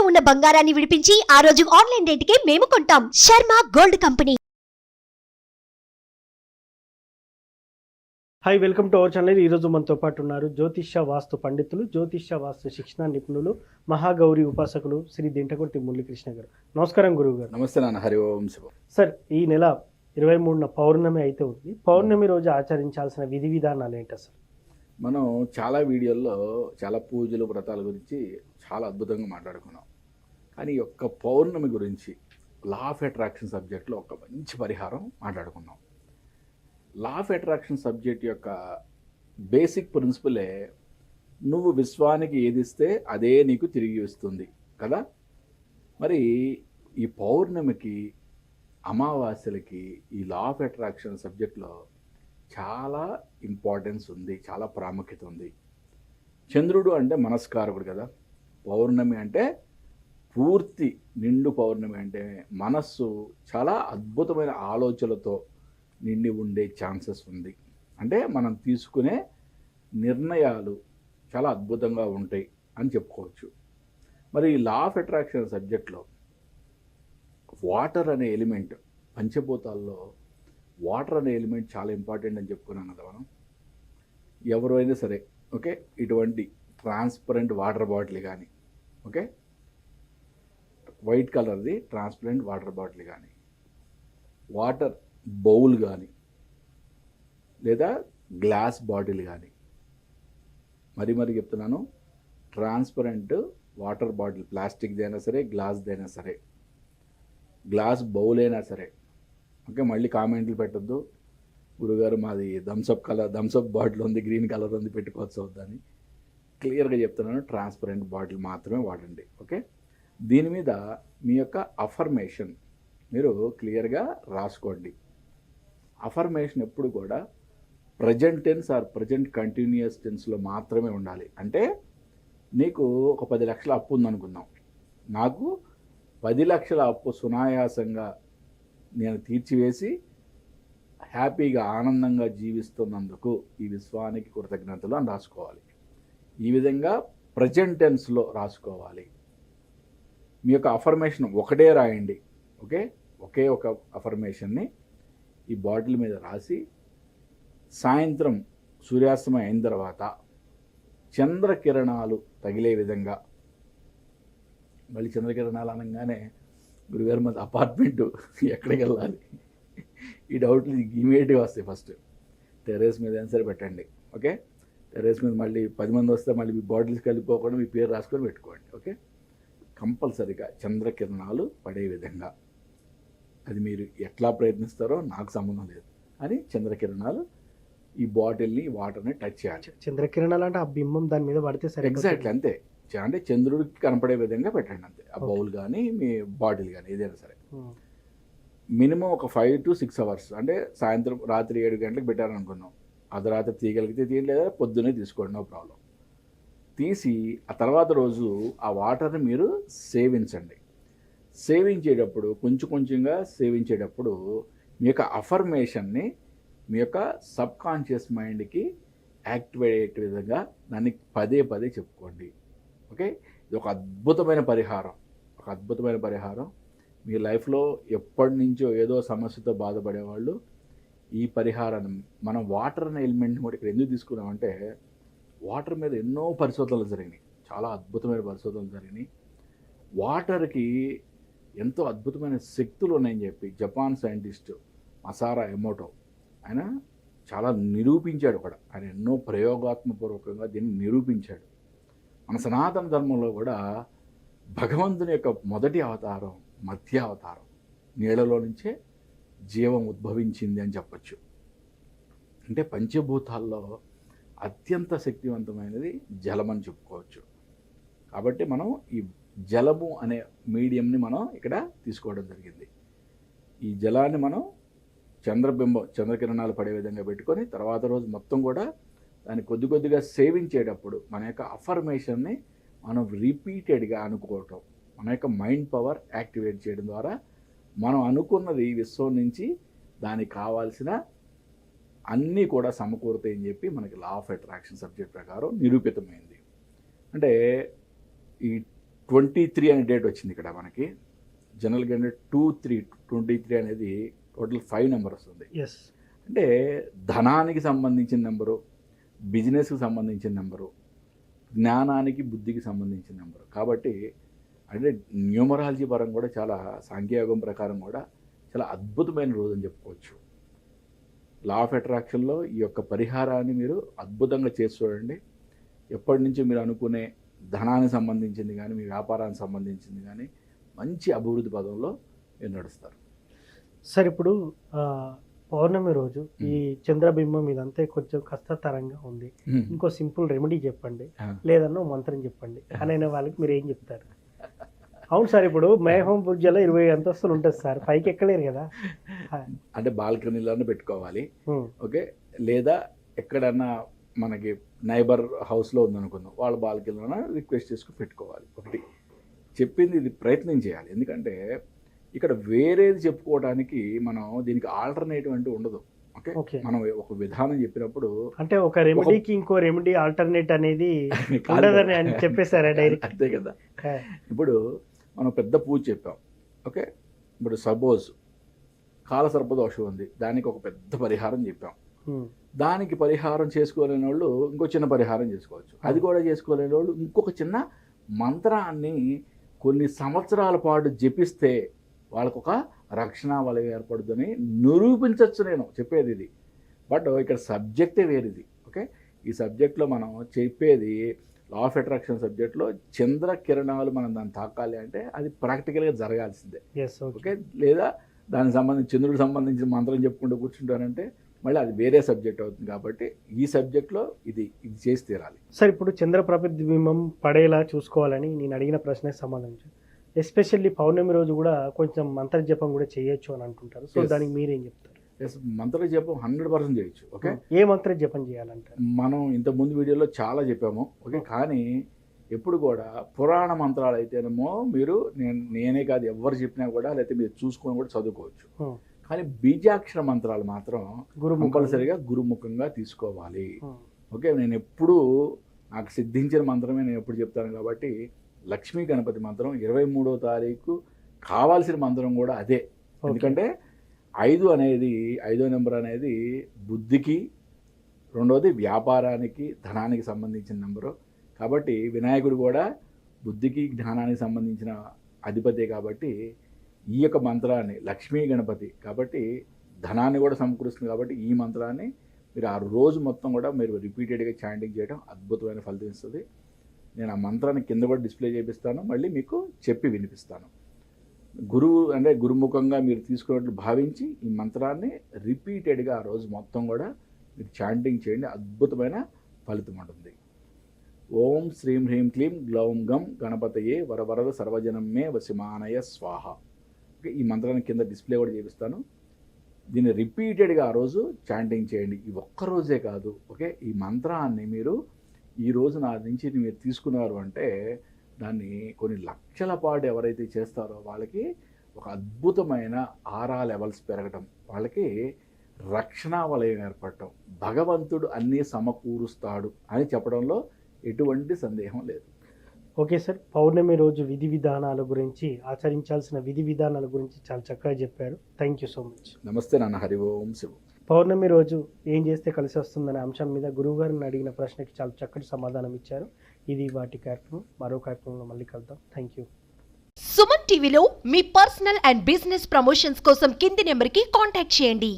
ఉన్న బంగారాన్ని విడిపించి ఆ రోజు ఆన్లైన్ రేటుకే మేము కొంటాం. Sharma gold company. Hi, welcome to our channel. ఈరోజు మనతో పాటు ఉన్నారు జ్యోతిష్య వాస్తు పండితులు, జ్యోతిష్య వాస్తు శిక్షణ నిపుణులు, మహాగౌరి ఉపాసకులు శ్రీ దింటకుర్తి మురళీకృష్ణ గారు. నమస్కారం గురువు గారు. నమస్తే నాన్న. హరి ఓం శివ. సార్, ఈ నెల 23న పౌర్ణమి అయితే ఉంది. పౌర్ణమి రోజు ఆచరించాల్సిన విధి విధానాలు ఏంటి సార్? మనం చాలా వీడియోల్లో చాలా పూజలు వ్రతాల గురించి చాలా అద్భుతంగా మాట్లాడుకున్నాం. కానీ ఈ యొక్క పౌర్ణమి గురించి లా ఆఫ్ అట్రాక్షన్ సబ్జెక్ట్లో ఒక మంచి పరిహారం మాట్లాడుకున్నాం. లా ఆఫ్ అట్రాక్షన్ సబ్జెక్ట్ యొక్క బేసిక్ ప్రిన్సిపలే నువ్వు విశ్వానికి ఏదిస్తే అదే నీకు తిరిగి వస్తుంది కదా. మరి ఈ పౌర్ణమికి, అమావాస్యలకి ఈ లా ఆఫ్ అట్రాక్షన్ సబ్జెక్ట్లో చాలా ఇంపార్టెన్స్ ఉంది, చాలా ప్రాముఖ్యత ఉంది. చంద్రుడు అంటే మనస్కారకుడు కదా. పౌర్ణమి అంటే పూర్తి నిండు పౌర్ణమి అంటే మనస్సు చాలా అద్భుతమైన ఆలోచనలతో నిండి ఉండే ఛాన్సెస్ ఉంది. అంటే మనం తీసుకునే నిర్ణయాలు చాలా అద్భుతంగా ఉంటాయి అని చెప్పుకోవచ్చు. మరి ఈ లా ఆఫ్ అట్రాక్షన్ సబ్జెక్ట్లో వాటర్ అనే ఎలిమెంట్, పంచభూతాల్లో వాటర్ అనే ఎలిమెంట్ చాలా ఇంపార్టెంట్ అని చెప్పుకున్నాం కదా మనం. ఎవరైనా సరే ఓకే, ఇటువంటి ట్రాన్స్పరెంట్ వాటర్ బాటిల్ కానీ, ఓకే, వైట్ కలర్ది ట్రాన్స్పరెంట్ వాటర్ బాటిల్ కానీ, వాటర్ బౌల్ కానీ, లేదా గ్లాస్ బాటిల్ కానీ, మరి చెప్తున్నాను, ట్రాన్స్పరెంట్ వాటర్ బాటిల్, ప్లాస్టిక్ది అయినా సరే, గ్లాస్దైనా సరే, గ్లాస్ బౌల్ అయినా సరే, ఓకే. మళ్ళీ కామెంట్లు పెట్టద్దు, గురుగారు మాది థమ్సప్ బాటిల్ ఉంది, గ్రీన్ కలర్ ఉంది, పెట్టుకోవచ్చు అవుద్దని. క్లియర్గా చెప్తున్నాను, ట్రాన్స్పరెంట్ బాటిల్ మాత్రమే వాడండి, ఓకే. దీని మీద మీ యొక్క అఫర్మేషన్ మీరు క్లియర్గా రాసుకోండి. అఫర్మేషన్ ఎప్పుడు కూడా present tense or present continuous టెన్స్లో మాత్రమే ఉండాలి. అంటే నీకు ఒక 10 లక్షల అప్పు ఉందనుకుందాం, నాకు 10 లక్షల అప్పు సునాయాసంగా నేను తీర్చివేసి హ్యాపీగా ఆనందంగా జీవిస్తున్నందుకు ఈ విశ్వానికి కృతజ్ఞతలు అని రాసుకోవాలి. ఈ విధంగా ప్రజెంట్ టెన్స్లో రాసుకోవాలి. మీ యొక్క అఫర్మేషన్ ఒకటే రాయండి, ఓకే. ఒకే ఒక అఫర్మేషన్ని ఈ బాటిల్ మీద రాసి సాయంత్రం సూర్యాస్తమయం అయిన తర్వాత చంద్రకిరణాలు తగిలే విధంగా, మళ్ళీ చంద్రకిరణాలు అనగానే గురుగారు మాది అపార్ట్మెంటు ఎక్కడికి వెళ్ళాలి ఈ డౌట్లు ఇమీడియట్గా వస్తాయి. ఫస్ట్ టెర్రస్ మీద అయినా సరే పెట్టండి, ఓకే. టెర్రస్ మీద మళ్ళీ 10 మంది వస్తే మళ్ళీ మీ బాటిల్స్ కలిపిపోకుండా మీ పేరు రాసుకొని పెట్టుకోండి, ఓకే. కంపల్సరీగా చంద్రకిరణాలు పడే విధంగా, అది మీరు ఎట్లా ప్రయత్నిస్తారో నాకు సంబంధం లేదు, అని చంద్రకిరణాలు ఈ బాటిల్ని, వాటర్ని టచ్ చేయాలి. చంద్రకిరణాలు అంటే ఆ బింబం దాని మీద పడితే సరే. ఎగ్జాక్ట్లీ అంతే. అంటే చంద్రుడికి కనపడే విధంగా పెట్టండి అంతే. ఆ బౌల్ కానీ మీ బాటిల్ కానీ ఏదైనా సరే. మినిమం ఒక 5 to 6 అవర్స్, అంటే సాయంత్రం రాత్రి 7 గంటలకు పెట్టారనుకున్నాం, అర్ధరాత్రి తీయగలిగితే తీయండి, లేదా పొద్దున్నే తీసుకోండి, నో ప్రాబ్లం. తీసి ఆ తర్వాత రోజు ఆ వాటర్ని మీరు సేవించండి. సేవించేటప్పుడు కొంచెంగా సేవించేటప్పుడు మీ యొక్క అఫర్మేషన్ని మీ యొక్క సబ్కాన్షియస్ మైండ్కి యాక్టివేట్ అయ్యే విధంగా దాన్ని పదే చెప్పుకోండి, ఓకే. ఇది ఒక అద్భుతమైన పరిహారం. మీ లైఫ్లో ఎప్పటి నుంచో ఏదో సమస్యతో బాధపడేవాళ్ళు ఈ పరిహారాన్ని, మనం వాటర్ అనే ఎలిమెంట్ని కూడా ఇక్కడ ఎందుకు తీసుకున్నామంటే, వాటర్ మీద ఎన్నో పరిశోధనలు జరిగినాయి, చాలా అద్భుతమైన పరిశోధనలు జరిగినాయి. వాటర్కి ఎంతో అద్భుతమైన శక్తులు ఉన్నాయని చెప్పి జపాన్ సైంటిస్ట్ మసారా ఎమోటో ఆయన చాలా నిరూపించాడు కూడా. ఆయన ఎన్నో ప్రయోగాత్మపూర్వకంగా దీన్ని నిరూపించాడు. మన సనాతన ధర్మంలో కూడా భగవంతుని యొక్క మొదటి అవతారం, మధ్య అవతారం, నీళ్ళలో నుంచే జీవం ఉద్భవించింది అని చెప్పచ్చు. అంటే పంచభూతాల్లో అత్యంత శక్తివంతమైనది జలం అని చెప్పుకోవచ్చు. కాబట్టి మనం ఈ జలము అనే మీడియంని మనం ఇక్కడ తీసుకోవడం జరిగింది. ఈ జలాన్ని మనం చంద్రకిరణాలు పడే విధంగా పెట్టుకొని తర్వాత రోజు మొత్తం కూడా దాన్ని కొద్దిగా సేవించేటప్పుడు మన యొక్క అఫర్మేషన్ని మనం రిపీటెడ్గా అనుకోవటం, మన యొక్క మైండ్ పవర్ యాక్టివేట్ చేయడం ద్వారా మనం అనుకున్నది విశ్వం నుంచి దానికి కావాల్సిన అన్నీ కూడా సమకూరుతాయని చెప్పి మనకి లా ఆఫ్ అట్రాక్షన్ సబ్జెక్ట్ ప్రకారం నిరూపితమైంది. అంటే ఈ 23 అనే డేట్ వచ్చింది ఇక్కడ మనకి. జనరల్గా అంటే 23 అనేది టోటల్ 5 నెంబర్ వస్తుంది. ఎస్. అంటే ధనానికి సంబంధించిన నెంబరు, బిజినెస్కి సంబంధించిన నెంబరు, జ్ఞానానికి బుద్ధికి సంబంధించిన నెంబరు. కాబట్టి అంటే న్యూమరాలజీ పరంగా కూడా చాలా సాంఖ్యయోగం ప్రకారం కూడా చాలా అద్భుతమైన రోజు అని చెప్పుకోవచ్చు. లా ఆఫ్ అట్రాక్షన్లో ఈ యొక్క పరిహారాన్ని మీరు అద్భుతంగా చేసి చూడండి. ఎప్పటి నుంచో మీరు అనుకునే ధనానికి సంబంధించింది కానీ, మీ వ్యాపారానికి సంబంధించింది కానీ మంచి అభివృద్ధి పదంలో మీరు నడుస్తారు. సార్ ఇప్పుడు పౌర్ణమి రోజు ఈ చంద్రబింబం ఇదంతా కొంచెం కష్టతరంగా ఉంది, ఇంకో సింపుల్ రెమెడీ చెప్పండి లేదన్నా మంత్రం చెప్పండి అని వాళ్ళకి మీరు ఏం చెప్తారు? అవును సార్, ఇప్పుడు మేహం పూజలో 20 అంతస్తులు ఉంటుంది సార్, పైకి ఎక్కలేరు కదా. అంటే బాల్కనీలోనే పెట్టుకోవాలి, ఓకే. లేదా ఎక్కడన్నా మనకి నైబర్ హౌస్లో ఉందనుకుందాం, వాళ్ళ బాల్కనీలోనే రిక్వెస్ట్ చేసుకుని పెట్టుకోవాలి. ఒకటి చెప్పింది ఇది ప్రయత్నం చేయాలి. ఎందుకంటే ఇక్కడ వేరేది చెప్పుకోవడానికి మనం దీనికి ఆల్టర్నేటివ్ అంటూ ఉండదు. ఓకే, మనం ఒక విధానం చెప్పినప్పుడు అంటే ఒక రెమెడీకి ఇంకో రెమెడీ ఆల్టర్నేట్ అనేది ఉండదని అని చెప్పేశారా డైరెక్ట్? అంతే కదా. ఇప్పుడు మనం పెద్ద పూజ చెప్పాం, ఓకే. ఇప్పుడు సపోజ్ కాలసర్పదోషం ఉంది, దానికి ఒక పెద్ద పరిహారం చెప్పాం. దానికి పరిహారం చేసుకోలేని వాళ్ళు ఇంకో చిన్న పరిహారం చేసుకోవచ్చు. అది కూడా చేసుకోలేని వాళ్ళు ఇంకొక చిన్న మంత్రాన్ని కొన్ని సంవత్సరాల పాటు జపిస్తే వాళ్ళకు ఒక రక్షణ వలయం ఏర్పడుతుందని నిరూపించవచ్చు. నేను చెప్పేది ఇది, బట్ ఇక్కడ సబ్జెక్టే వేరేది. ఓకే, ఈ సబ్జెక్ట్లో మనం చెప్పేది లా ఆఫ్ అట్రాక్షన్ సబ్జెక్ట్లో చంద్ర కిరణాలు మనం దాన్ని తాకాలి అంటే అది ప్రాక్టికల్గా జరగాల్సిందే. ఓకే, లేదా దానికి సంబంధించి చంద్రుడికి సంబంధించిన మంత్రం చెప్పుకుంటూ కూర్చుంటారంటే మళ్ళీ అది వేరే సబ్జెక్ట్ అవుతుంది. కాబట్టి ఈ సబ్జెక్ట్లో ఇది చేసి తీరాలి. సార్ ఇప్పుడు చంద్ర ప్రతిబింబం పడేలా చూసుకోవాలని నేను అడిగిన ప్రశ్నకి సమాధానం, ఎస్పెషల్లీ పౌర్ణమి రోజు కూడా కొంచెం మంత్ర జపం కూడా చేయొచ్చు అని అంటుంటారు. సో దానికి మీరేం చెప్తారు? మంత్ర జపం 100% చేయొచ్చు. ఓకే, ఏ మంత్ర జపం చేయాలంటారు? మనం ఇంతకుముందు వీడియోలో చాలా చెప్పాము. ఓకే, కానీ ఎప్పుడు కూడా పురాణ మంత్రాలు అయితేనేమో మీరు నేనే కాదు ఎవరు చెప్పినా కూడా, లేకపోతే మీరు చూసుకొని కూడా చదువుకోవచ్చు. కానీ బీజాక్షర మంత్రాలు మాత్రం కంపల్సరీగా గురుముఖంగా తీసుకోవాలి. ఓకే, నేను ఎప్పుడు నాకు సిద్ధించిన మంత్రమే నేను ఎప్పుడు చెప్తాను. కాబట్టి లక్ష్మీ గణపతి మంత్రం 23వ తారీఖు కావాల్సిన మంత్రం కూడా అదే. ఎందుకంటే 5 అనేది 5వ నెంబర్ అనేది బుద్ధికి, రెండవది వ్యాపారానికి, ధనానికి సంబంధించిన నెంబరు. కాబట్టి వినాయకుడు కూడా బుద్ధికి, జ్ఞానానికి సంబంధించిన అధిపతి. కాబట్టి ఈ యొక్క మంత్రాన్ని లక్ష్మీ గణపతి కాబట్టి ధనాన్ని కూడా సమకూరుస్తుంది. కాబట్టి ఈ మంత్రాన్ని మీరు ఆ రోజు మొత్తం కూడా మీరు రిపీటెడ్గా చాంటింగ్ చేయడం అద్భుతమైన ఫలితం ఇస్తుంది. నేను ఆ మంత్రాన్ని కింద కూడా డిస్ప్లే చేపిస్తాను, మళ్ళీ మీకు చెప్పి వినిపిస్తాను. గురువు అంటే గురుముఖంగా మీరు తీసుకున్నట్లు భావించి ఈ మంత్రాన్ని రిపీటెడ్గా ఆ రోజు మొత్తం కూడా మీరు చాంటింగ్ చేయండి, అద్భుతమైన ఫలితం ఉంటుంది. ఓం శ్రీం హ్రీం క్లీం గ్లౌం గం గణపతయే వరవరద సర్వజనం మే వసిమానయ స్వాహ. ఓకే, ఈ మంత్రాన్ని కింద డిస్ప్లే కూడా చేపిస్తాను. దీన్ని రిపీటెడ్గా ఆ రోజు చాంటింగ్ చేయండి. ఈ ఒక్కరోజే కాదు. ఓకే, ఈ మంత్రాన్ని మీరు ఈ రోజు నా నుంచి మీరు తీసుకున్నారు అంటే దాన్ని కొన్ని లక్షల పాటు ఎవరైతే చేస్తారో వాళ్ళకి ఒక అద్భుతమైన ఆరా లెవెల్స్ పెరగటం, వాళ్ళకి రక్షణ వలయం ఏర్పడటం, భగవంతుడు అన్నీ సమకూరుస్తాడు అని చెప్పడంలో ఎటువంటి సందేహం లేదు. ఓకే సార్, పౌర్ణమి రోజు విధి విధానాల గురించి, ఆచరించాల్సిన విధి విధానాల గురించి చాలా చక్కగా చెప్పారు. Thank you so much. నమస్తే నాన్న. హరి ఓం శివ. పౌర్ణమి రోజు ఏం చేస్తే కలిసి వస్తుందనే అంశం మీద గురువుగారిని అడిగిన ప్రశ్నకి చాలా చక్కటి సమాధానం ఇచ్చారు. ఇది వాటి కార్యక్రమం. మరో కార్యక్రమంలో మళ్ళీ కలుద్దాం. Thank you. సుమన్ టీవీలో మీ పర్సనల్ అండ్ బిజినెస్ ప్రమోషన్స్ కోసం కింది నెంబర్కి కాంటాక్ట్ చేయండి.